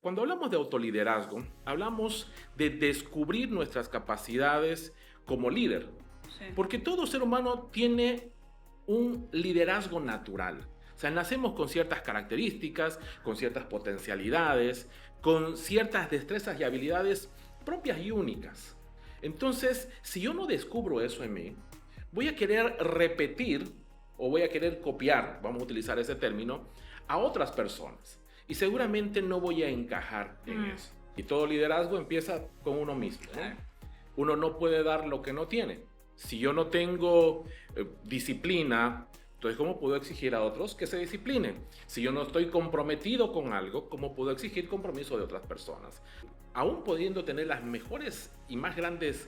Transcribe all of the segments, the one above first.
Cuando hablamos de autoliderazgo, hablamos de descubrir nuestras capacidades como líder, Sí. porque todo ser humano tiene un liderazgo natural. O sea, nacemos con ciertas características, con ciertas potencialidades, con ciertas destrezas y habilidades propias y únicas. Entonces, si yo no descubro eso en mí, voy a querer repetir o voy a querer copiar, vamos a utilizar ese término, a otras personas. Y seguramente no voy a encajar en eso. Y todo liderazgo empieza con uno mismo, ¿no? Claro. Uno no puede dar lo que no tiene. Si yo no tengo disciplina, entonces ¿cómo puedo exigir a otros que se disciplinen? Si yo no estoy comprometido con algo, ¿cómo puedo exigir compromiso de otras personas? Aún pudiendo tener las mejores y más grandes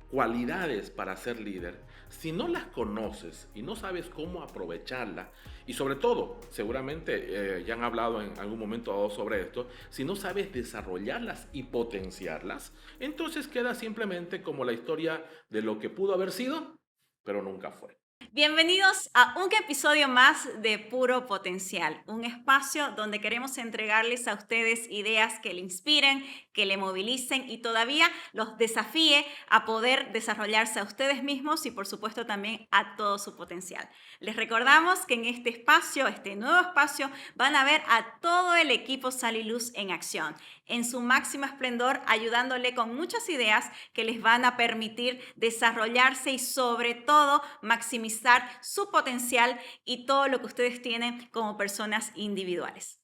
cualidades para ser líder, si no las conoces y no sabes cómo aprovecharla, y sobre todo, seguramente ya han hablado en algún momento dado sobre esto, si no sabes desarrollarlas y potenciarlas, entonces queda simplemente como la historia de lo que pudo haber sido, pero nunca fue. Bienvenidos a un episodio más de Puro Potencial, un espacio donde queremos entregarles a ustedes ideas que le inspiren, que le movilicen y todavía los desafíe a poder desarrollarse a ustedes mismos y por supuesto también a todo su potencial. Les recordamos que en este espacio, este nuevo espacio, van a ver a todo el equipo Sal y Luz en acción, en su máximo esplendor, ayudándole con muchas ideas que les van a permitir desarrollarse y sobre todo maximizar su potencial y todo lo que ustedes tienen como personas individuales.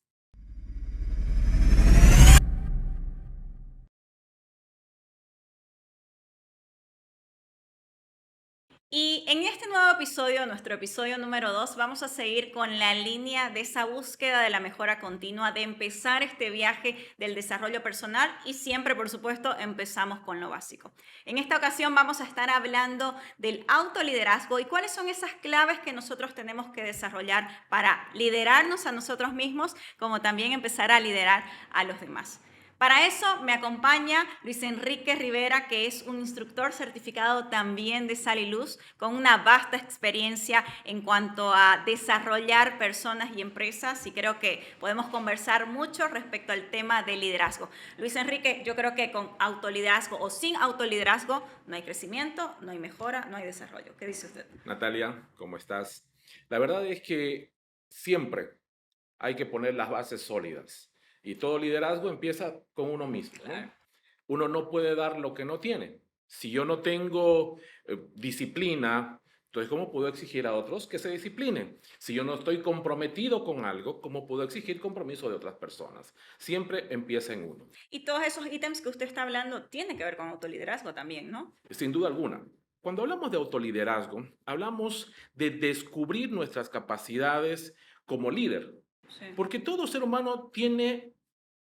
Y en este nuevo episodio, nuestro episodio número 2, vamos a seguir con la línea de esa búsqueda de la mejora continua, de empezar este viaje del desarrollo personal y siempre, por supuesto, empezamos con lo básico. En esta ocasión vamos a estar hablando del autoliderazgo y cuáles son esas claves que nosotros tenemos que desarrollar para liderarnos a nosotros mismos, como también empezar a liderar a los demás. Para eso me acompaña Luis Enrique Rivera, que es un instructor certificado también de Sal y Luz, con una vasta experiencia en cuanto a desarrollar personas y empresas, y creo que podemos conversar mucho respecto al tema de liderazgo. Luis Enrique, yo creo que con autoliderazgo o sin autoliderazgo no hay crecimiento, no hay mejora, no hay desarrollo. ¿Qué dice usted? Natalia, ¿cómo estás? La verdad es que siempre hay que poner las bases sólidas y todo liderazgo empieza con uno mismo, ¿no? Claro. Uno no puede dar lo que no tiene. Si yo no tengo disciplina, entonces ¿cómo puedo exigir a otros que se disciplinen? Si yo no estoy comprometido con algo, ¿cómo puedo exigir compromiso de otras personas? Siempre empieza en uno. Y todos esos ítems que usted está hablando tienen que ver con autoliderazgo también, ¿no? Sin duda alguna. Cuando hablamos de autoliderazgo, hablamos de descubrir nuestras capacidades como líder, Sí. porque todo ser humano tiene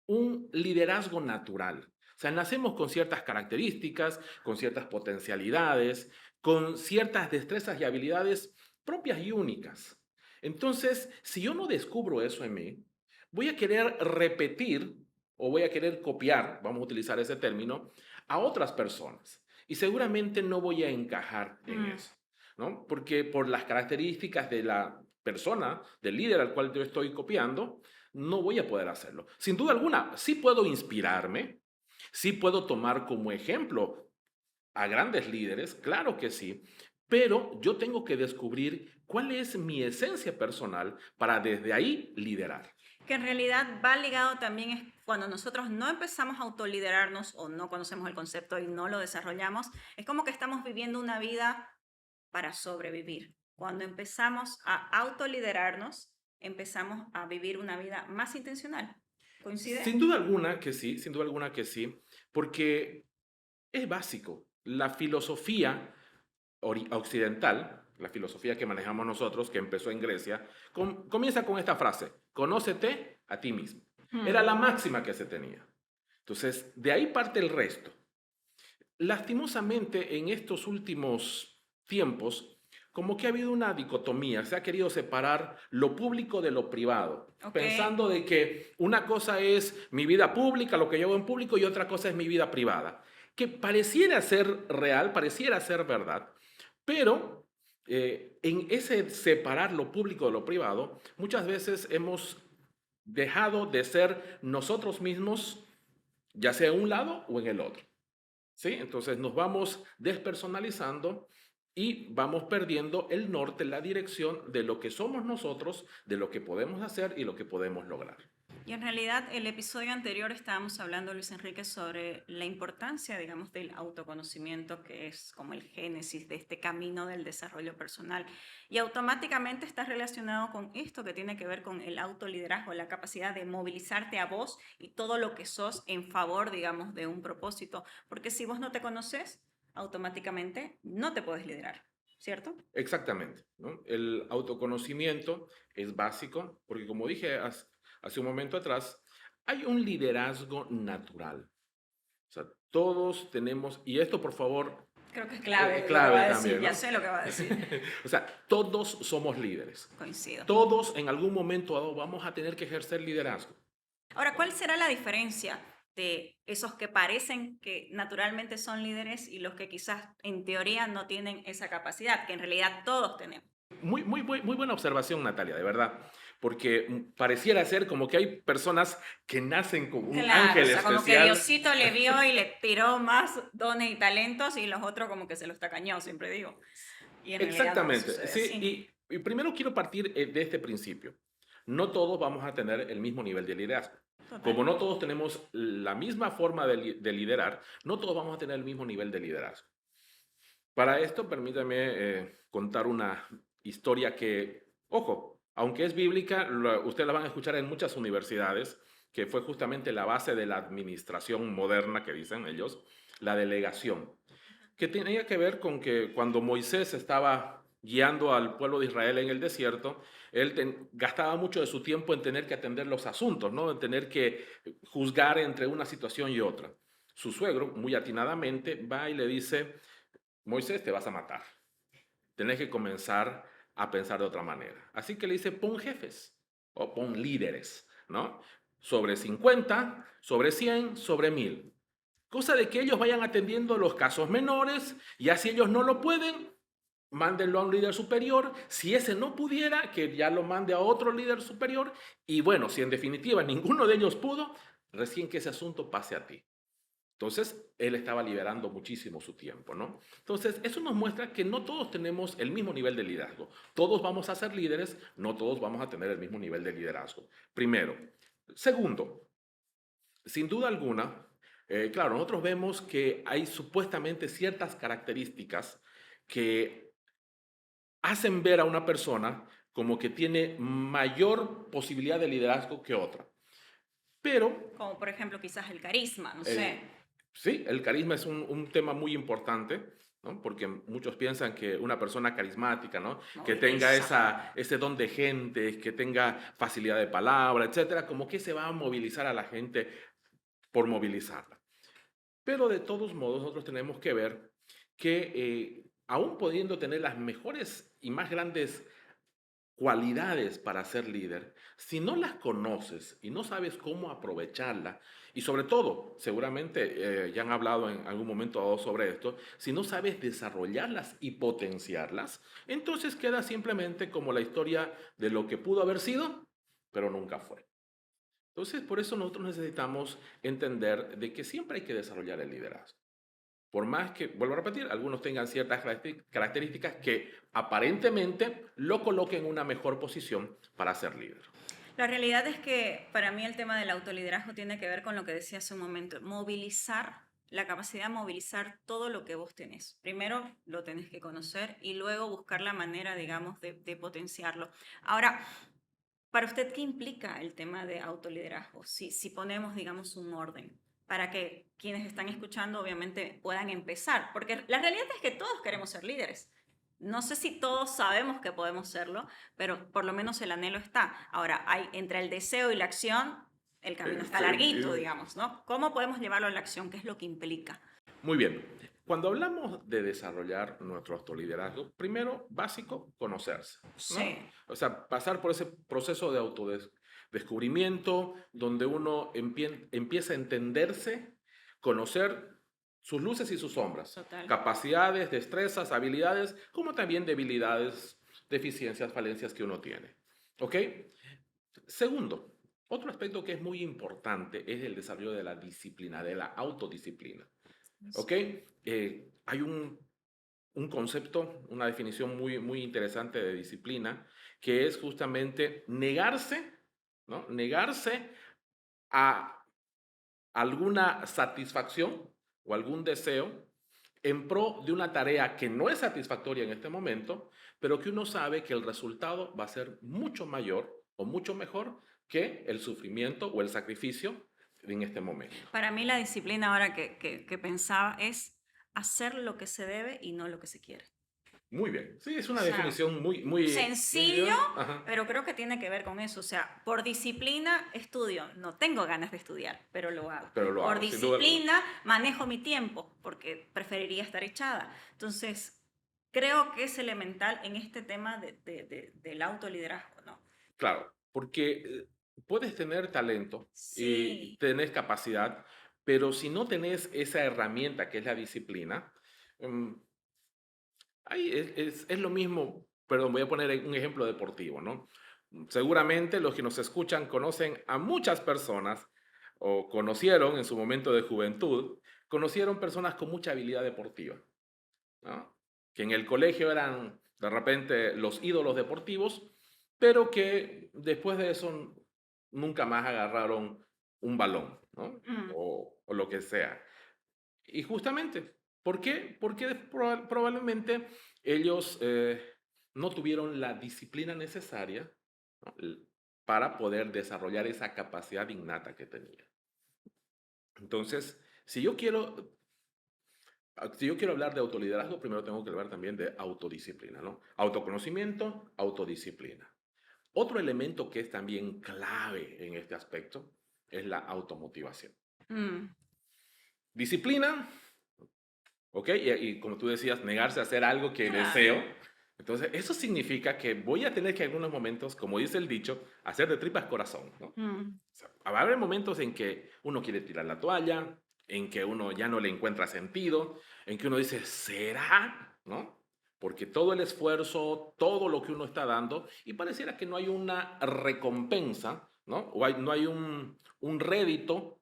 un liderazgo natural. O sea, nacemos con ciertas características, con ciertas potencialidades, con ciertas destrezas y habilidades propias y únicas. Entonces, si yo no descubro eso en mí, voy a querer repetir o voy a querer copiar, vamos a utilizar ese término, a otras personas. Y seguramente no voy a encajar en eso, ¿no? Porque por las características de la persona, del líder al cual yo estoy copiando, no voy a poder hacerlo. Sin duda alguna, sí puedo inspirarme, sí puedo tomar como ejemplo a grandes líderes, claro que sí, pero yo tengo que descubrir cuál es mi esencia personal para desde ahí liderar. Que en realidad va ligado también es cuando nosotros no empezamos a autoliderarnos o no conocemos el concepto y no lo desarrollamos, es como que estamos viviendo una vida para sobrevivir. Cuando empezamos a autoliderarnos, empezamos a vivir una vida más intencional. ¿Coincide? Sin duda alguna que sí, sin duda alguna que sí, porque es básico. La filosofía occidental, la filosofía que manejamos nosotros, que empezó en Grecia, comienza con esta frase: conócete a ti mismo. Era la máxima que se tenía. Entonces, de ahí parte el resto. Lastimosamente, en estos últimos tiempos, como que ha habido una dicotomía, se ha querido separar lo público de lo privado, Ok. pensando de que una cosa es mi vida pública, lo que yo hago en público, y otra cosa es mi vida privada, que pareciera ser real, pareciera ser verdad, pero en ese separar lo público de lo privado, muchas veces hemos dejado de ser nosotros mismos, ya sea en un lado o en el otro. ¿Sí? Entonces nos vamos despersonalizando y vamos perdiendo el norte, la dirección de lo que somos nosotros, de lo que podemos hacer y lo que podemos lograr. Y en realidad, el episodio anterior estábamos hablando, Luis Enrique, sobre la importancia, digamos, del autoconocimiento, que es como el génesis de este camino del desarrollo personal. Y automáticamente está relacionado con esto que tiene que ver con el autoliderazgo, la capacidad de movilizarte a vos y todo lo que sos en favor, digamos, de un propósito. Porque si vos no te conoces, automáticamente no te puedes liderar, ¿cierto? Exactamente, ¿no? El autoconocimiento es básico porque como dije hace un momento atrás, hay un liderazgo natural. O sea, todos tenemos, y esto por favor, Creo que es clave lo que va clave a decir, también, ya ¿no? sé lo que va a decir, O sea, todos somos líderes. coincido. Todos en algún momento dado vamos a tener que ejercer liderazgo. Ahora, ¿cuál será la diferencia de esos que parecen que naturalmente son líderes y los que quizás en teoría no tienen esa capacidad, que en realidad todos tenemos? Muy buena observación, Natalia, de verdad. Porque pareciera ser como que hay personas que nacen con un Claro, o ángel sea, como que especial. Diosito le vio y le tiró más dones y talentos y los otros como que se los tacañó, siempre digo. Y en realidad no Exactamente, sucede sí. así. Y primero quiero partir de este principio. No todos vamos a tener el mismo nivel de liderazgo. Total. Como no todos tenemos la misma forma de liderar, no todos vamos a tener el mismo nivel de liderazgo. Para esto, permítame contar una historia que, ojo, aunque es bíblica, ustedes la van a escuchar en muchas universidades, que fue justamente la base de la administración moderna, que dicen ellos, la delegación, que tenía que ver con que cuando Moisés estaba guiando al pueblo de Israel en el desierto, él gastaba mucho de su tiempo en tener que atender los asuntos, ¿no? En tener que juzgar entre una situación y otra. Su suegro, muy atinadamente, va y le dice, Moisés, te vas a matar. Tenés que comenzar a pensar de otra manera. Así que le dice, pon jefes o pon líderes, ¿no? Sobre 50, sobre 100, sobre 1000. Cosa de que ellos vayan atendiendo los casos menores y así ellos no lo pueden, mándenlo a un líder superior. Si ese no pudiera, que ya lo mande a otro líder superior. Y bueno, si en definitiva ninguno de ellos pudo, recién que ese asunto pase a ti. Entonces, él estaba liberando muchísimo su tiempo, ¿no? Entonces, eso nos muestra que no todos tenemos el mismo nivel de liderazgo. Todos vamos a ser líderes, no todos vamos a tener el mismo nivel de liderazgo. Primero. Segundo, sin duda alguna, claro, nosotros vemos que hay supuestamente ciertas características que hacen ver a una persona como que tiene mayor posibilidad de liderazgo que otra. Pero Como por ejemplo quizás el carisma, no sé, el, sí, el carisma es un tema muy importante, ¿no? Porque muchos piensan que una persona carismática, ¿no? Que tenga moviliza. ese don de gente, que tenga facilidad de palabra, etcétera, como que se va a movilizar a la gente por movilizarla. Pero de todos modos, nosotros tenemos que ver que aún pudiendo tener las mejores y más grandes cualidades para ser líder, si no las conoces y no sabes cómo aprovecharla, y sobre todo, seguramente ya han hablado en algún momento dado sobre esto, si no sabes desarrollarlas y potenciarlas, entonces queda simplemente como la historia de lo que pudo haber sido, pero nunca fue. Entonces, por eso nosotros necesitamos entender de que siempre hay que desarrollar el liderazgo. Por más que, vuelvo a repetir, algunos tengan ciertas características que aparentemente lo coloquen en una mejor posición para ser líder. La realidad es que para mí el tema del autoliderazgo tiene que ver con lo que decía hace un momento, movilizar, la capacidad de movilizar todo lo que vos tenés. Primero lo tenés que conocer y luego buscar la manera, digamos, de potenciarlo. Ahora, para usted, ¿qué implica el tema de autoliderazgo? Si ponemos, digamos, un orden para que quienes están escuchando obviamente puedan empezar, porque la realidad es que todos queremos ser líderes. No sé si todos sabemos que podemos serlo, pero por lo menos el anhelo está. Ahora, hay entre el deseo y la acción, el camino está larguito, Sí. digamos, ¿no? ¿Cómo podemos llevarlo a la acción? ¿Qué es lo que implica? Muy bien. Cuando hablamos de desarrollar nuestro autoliderazgo, primero, básico, conocerse, Sí, ¿no? O sea, pasar por ese proceso de autodescubrimiento donde uno empieza a entenderse, conocer sus luces y sus sombras, total. capacidades, destrezas, habilidades, como también debilidades, deficiencias, falencias que uno tiene. ¿Ok? Segundo, Otro aspecto que es muy importante es el desarrollo de la disciplina, de la autodisciplina. ¿Ok? Hay un concepto, una definición muy interesante de disciplina, que es justamente negarse, ¿no? Negarse a alguna satisfacción o algún deseo en pro de una tarea que no es satisfactoria en este momento, pero que uno sabe que el resultado va a ser mucho mayor o mucho mejor que el sufrimiento o el sacrificio en este momento. Para mí la disciplina ahora que pensaba es hacer lo que se debe y no lo que se quiere. Muy bien. Sí, es O una sea, definición muy sencillo, bien. Ajá. pero creo que tiene que ver con eso. O sea, por disciplina estudio. No tengo ganas de estudiar, pero lo hago. Pero lo Por hago, sin duda alguna. disciplina manejo mi tiempo, porque preferiría estar echada. Entonces, creo que es elemental en este tema del autoliderazgo, ¿no? Claro, porque puedes tener talento y Sí, tenés capacidad, pero si no tenés esa herramienta que es la disciplina, mm, ahí es lo mismo, perdón, voy a poner un ejemplo deportivo, ¿no? Seguramente los que nos escuchan conocen a muchas personas o conocieron en su momento de juventud, conocieron personas con mucha habilidad deportiva, ¿no? Que en el colegio eran de repente los ídolos deportivos, pero que después de eso nunca más agarraron un balón, ¿no? mm, O lo que sea. Y justamente, ¿por qué? Porque probablemente ellos no tuvieron la disciplina necesaria, ¿no? Para poder desarrollar esa capacidad innata que tenían. Entonces, si yo quiero hablar de autoliderazgo, primero tengo que hablar también de autodisciplina, ¿no? Autoconocimiento, autodisciplina. Otro elemento que es también clave en este aspecto es la automotivación. mm. Disciplina, ¿ok? Y como tú decías, negarse a hacer algo que Claro. deseo. Entonces, eso significa que voy a tener que en algunos momentos, como dice el dicho, hacer de tripas corazón, ¿no? O Mm. sea, va a haber momentos en que uno quiere tirar la toalla, en que uno ya no le encuentra sentido, en que uno dice, ¿será? ¿No? Porque todo el esfuerzo, todo lo que uno está dando, y pareciera que no hay una recompensa, ¿no? No hay un rédito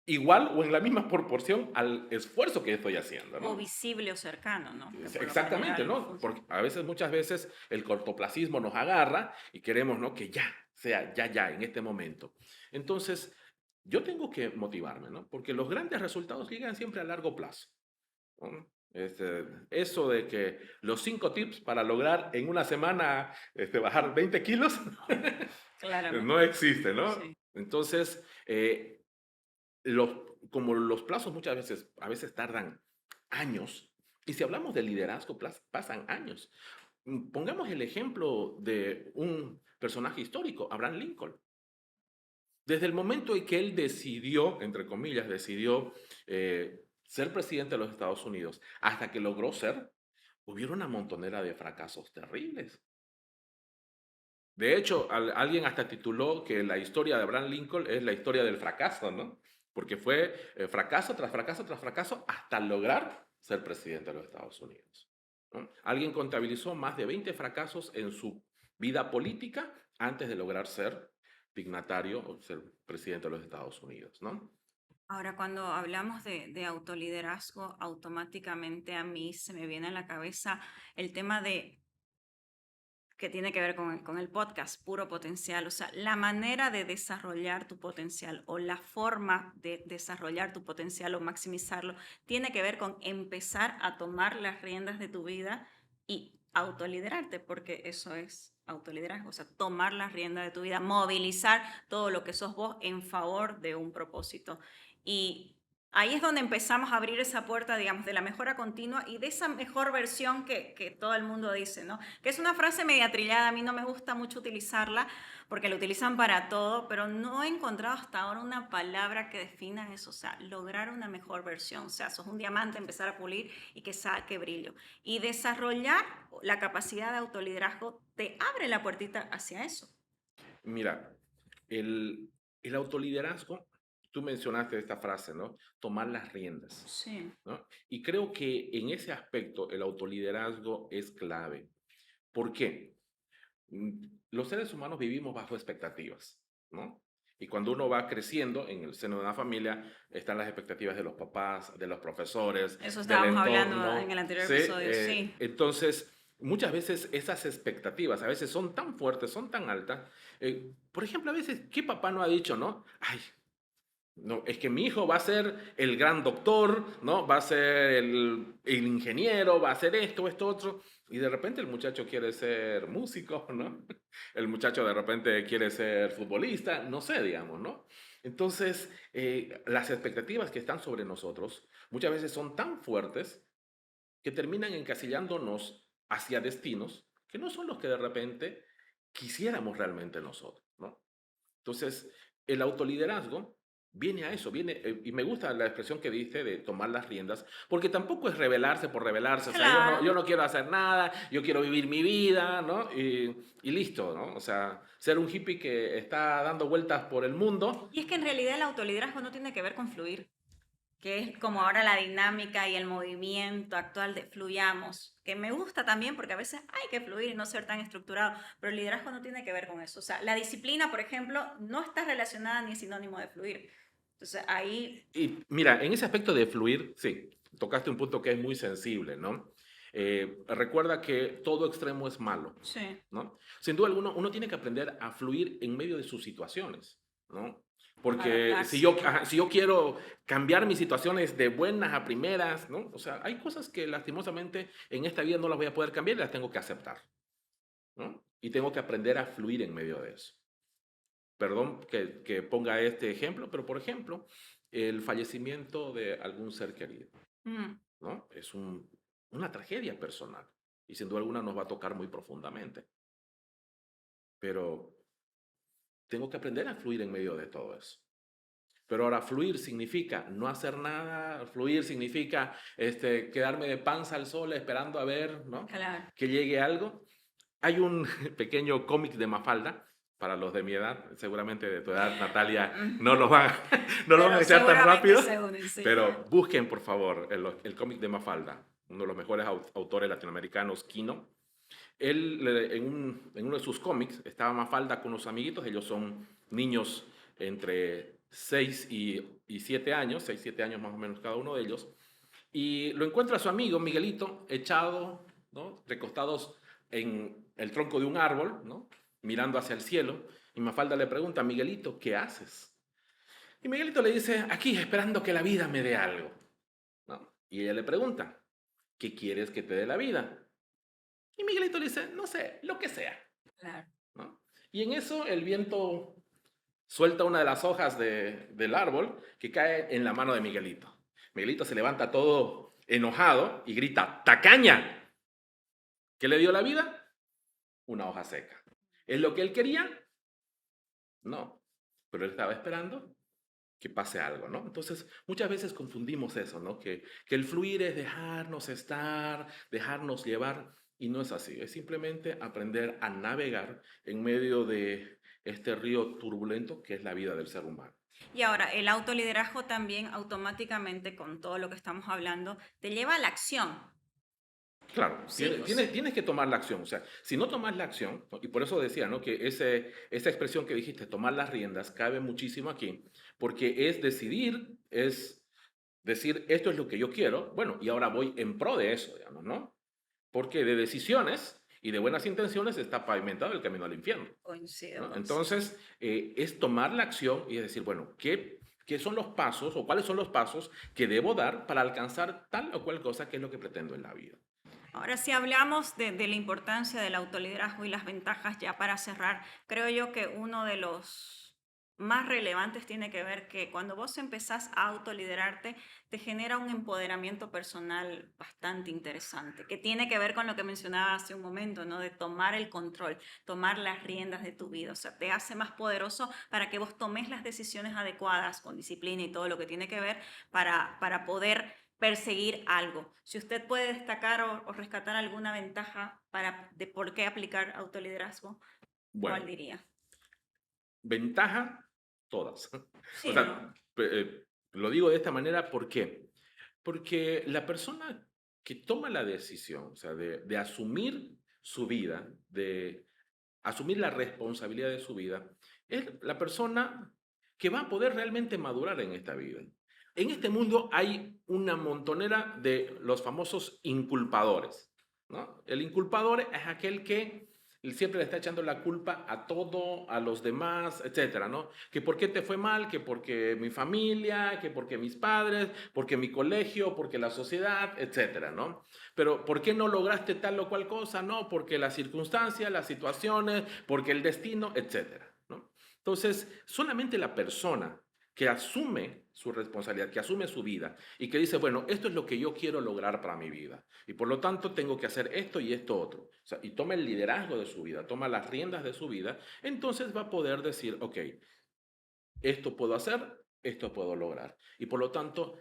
igual o en la misma proporción al esfuerzo que estoy haciendo, O ¿no? visible o cercano, ¿no? Que por lo Exactamente, general ¿no? funciona. Porque a veces, muchas veces, el cortoplacismo nos agarra y queremos, ¿no? Que ya, sea ya, en este momento. Entonces, yo tengo que motivarme, ¿no? Porque los grandes resultados llegan siempre a largo plazo, ¿no? Eso de que los 5 tips para lograr en una semana bajar 20 kilos no Claramente. existe, ¿no? Sí. Entonces, los, como los plazos muchas veces, a veces tardan años, y si hablamos de liderazgo, pasan años. Pongamos el ejemplo de un personaje histórico, Abraham Lincoln. Desde el momento en que él decidió, entre comillas, decidió ser presidente de los Estados Unidos, hasta que logró ser, hubieron una montonera de fracasos terribles. De hecho, alguien hasta tituló que la historia de Abraham Lincoln es la historia del fracaso, ¿no? Porque fue fracaso tras fracaso tras fracaso hasta lograr ser presidente de los Estados Unidos, ¿no? Alguien contabilizó más de 20 fracasos en su vida política antes de lograr ser dignatario o ser presidente de los Estados Unidos, ¿no? Ahora, cuando hablamos de autoliderazgo, automáticamente a mí se me viene a la cabeza el tema de que tiene que ver con el podcast, puro potencial, o sea, la manera de desarrollar tu potencial o la forma de desarrollar tu potencial o maximizarlo tiene que ver con empezar a tomar las riendas de tu vida y autoliderarte, porque eso es autoliderazgo, o sea, tomar las riendas de tu vida, movilizar todo lo que sos vos en favor de un propósito. Y ahí es donde empezamos a abrir esa puerta, digamos, de la mejora continua y de esa mejor versión que todo el mundo dice, ¿no? Que es una frase media trillada, a mí no me gusta mucho utilizarla porque la utilizan para todo, pero no he encontrado hasta ahora una palabra que defina eso, o sea, lograr una mejor versión, o sea, sos un diamante, empezar a pulir y que saque brillo. Y desarrollar la capacidad de autoliderazgo te abre la puertita hacia eso. Mira, el autoliderazgo, tú mencionaste esta frase, ¿no? Tomar las riendas, Sí. ¿no? Y creo que en ese aspecto el autoliderazgo es clave. ¿Por qué? Los seres humanos vivimos bajo expectativas, ¿no? Y cuando uno va creciendo en el seno de una familia, están las expectativas de los papás, de los profesores, Eso del estábamos hablando en entorno, el anterior ¿sí? episodio, sí. Entonces, muchas veces esas expectativas a veces son tan fuertes, son tan altas. Por ejemplo, a veces, ¿qué papá no ha dicho, no? Ay, no, es que mi hijo va a ser el gran doctor, ¿no? Va a ser el ingeniero, va a ser esto, esto, otro. Y de repente el muchacho quiere ser músico, ¿no? El muchacho de repente quiere ser futbolista, no sé, digamos, ¿no? Entonces, las expectativas que están sobre nosotros muchas veces son tan fuertes que terminan encasillándonos hacia destinos que no son los que de repente quisiéramos realmente nosotros, ¿no? Entonces, el autoliderazgo viene a eso, viene, y me gusta la expresión que diste de tomar las riendas, porque tampoco es rebelarse por rebelarse, o sea, Claro. yo no quiero hacer nada, yo quiero vivir mi vida, ¿no? Y listo, ¿no? O sea, ser un hippie que está dando vueltas por el mundo. Y es que en realidad el autoliderazgo no tiene que ver con fluir, que es como ahora la dinámica y el movimiento actual de fluyamos, que me gusta también porque a veces hay que fluir y no ser tan estructurado, pero el liderazgo no tiene que ver con eso. O sea, la disciplina, por ejemplo, no está relacionada ni es sinónimo de fluir. Entonces ahí, Y mira, en ese aspecto de fluir, sí, tocaste un punto que es muy sensible, ¿no? Recuerda que todo extremo es malo, sí, ¿no? Sin duda alguna, uno tiene que aprender a fluir en medio de sus situaciones, ¿no? Porque adaptarse. si yo quiero cambiar mis situaciones de buenas a primeras, ¿no? O sea, hay cosas que lastimosamente en esta vida no las voy a poder cambiar y las tengo que aceptar, ¿no? Y tengo que aprender a fluir en medio de eso. Perdón que ponga este ejemplo, pero por ejemplo, el fallecimiento de algún ser querido, Mm. ¿no? Es una tragedia personal y sin duda alguna nos va a tocar muy profundamente, pero tengo que aprender a fluir en medio de todo eso. Pero ahora fluir significa no hacer nada, fluir significa quedarme de panza al sol esperando a ver, ¿no? Claro. Que llegue algo. Hay un pequeño cómic de Mafalda, para los de mi edad, seguramente de tu edad, Natalia, no Ujú. lo van, no lo van Pero a echar tan seguramente rápido, se unen, sí. pero busquen por favor el cómic de Mafalda, uno de los mejores autores latinoamericanos, Quino. Él, en uno de sus cómics, estaba Mafalda con unos amiguitos, ellos son niños entre 6 y 7 años, 6 7 años más o menos cada uno de ellos, y lo encuentra su amigo Miguelito echado, ¿no? Recostados en el tronco de un árbol, ¿no? Mirando hacia el cielo, y Mafalda le pregunta, Miguelito, ¿qué haces? Y Miguelito le dice, aquí esperando que la vida me dé algo, ¿no? Y ella le pregunta, ¿qué quieres que te dé la vida? Y Miguelito le dice, no sé, lo que sea, Claro. ¿no? Y en eso el viento suelta una de las hojas del árbol que cae en la mano de Miguelito. Miguelito se levanta todo enojado y grita, ¡tacaña! ¿Qué le dio la vida? Una hoja seca. ¿Es lo que él quería? No, pero él estaba esperando que pase algo, ¿no? Entonces, muchas veces confundimos eso, ¿no? Que el fluir es dejarnos estar, dejarnos llevar, y no es así. Es simplemente aprender a navegar en medio de este río turbulento que es la vida del ser humano. Y ahora, el autoliderazgo también automáticamente, con todo lo que estamos hablando, te lleva a la acción. Claro, Sí, tienes que tomar la acción. O sea, si no tomas la acción, ¿no? Y por eso decía, ¿no? Que esa expresión que dijiste, tomar las riendas, cabe muchísimo aquí, porque es decidir, es decir, esto es lo que yo quiero, bueno, y ahora voy en pro de eso, digamos, ¿no? Porque de decisiones y de buenas intenciones está pavimentado el camino al infierno, coincido ¿no? con... Entonces, es tomar la acción y es decir, bueno, ¿qué son los pasos o cuáles son los pasos que debo dar para alcanzar tal o cual cosa que es lo que pretendo en la vida? Ahora, si hablamos de la importancia del autoliderazgo y las ventajas, ya para cerrar, creo yo que uno de los más relevantes tiene que ver que cuando vos empezás a autoliderarte, te genera un empoderamiento personal bastante interesante, que tiene que ver con lo que mencionaba hace un momento, ¿no? De tomar el control, tomar las riendas de tu vida. O sea, te hace más poderoso para que vos tomes las decisiones adecuadas con disciplina y todo lo que tiene que ver para poder perseguir algo. Si usted puede destacar o rescatar alguna ventaja de por qué aplicar autoliderazgo, ¿cuál Bueno, diría? ventaja, todas. O Sí, sea, ¿no? lo digo de esta manera, ¿por qué? Porque la persona que toma la decisión, o sea, de asumir su vida, de asumir la responsabilidad de su vida, es la persona que va a poder realmente madurar en esta vida. En este mundo hay una montonera de los famosos inculpadores, ¿no? El inculpador es aquel que siempre le está echando la culpa a todo, a los demás, etcétera, ¿no? Que por qué te fue mal, que porque mi familia, que porque mis padres, porque mi colegio, porque la sociedad, etcétera, ¿no? Pero ¿por qué no lograste tal o cual cosa? No, porque las circunstancias, las situaciones, porque el destino, etcétera, ¿no? Entonces, solamente la persona que asume su responsabilidad, que asume su vida y que dice, bueno, esto es lo que yo quiero lograr para mi vida y por lo tanto tengo que hacer esto y esto otro. O sea, y toma el liderazgo de su vida, toma las riendas de su vida, entonces va a poder decir, ok, esto puedo hacer, esto puedo lograr. Y por lo tanto,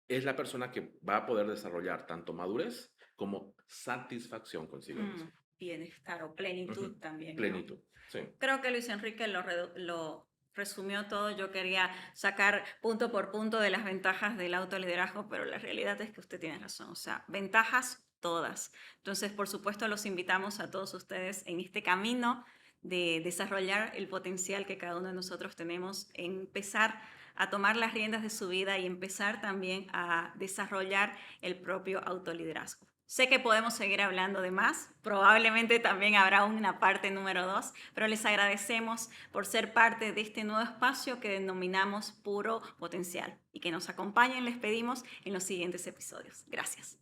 es la persona que va a poder desarrollar tanto madurez como satisfacción consigo mismo. Bienestar o plenitud Ujú. también, ¿no? Plenitud, sí. Creo que Luis Enrique lo resumió todo. Yo quería sacar punto por punto de las ventajas del autoliderazgo, pero la realidad es que usted tiene razón. O sea, ventajas todas. Entonces, por supuesto, los invitamos a todos ustedes en este camino de desarrollar el potencial que cada uno de nosotros tenemos, empezar a tomar las riendas de su vida y empezar también a desarrollar el propio autoliderazgo. Sé que podemos seguir hablando de más, probablemente también habrá una parte número 2, pero les agradecemos por ser parte de este nuevo espacio que denominamos Puro Potencial y que nos acompañen, les pedimos en los siguientes episodios. Gracias.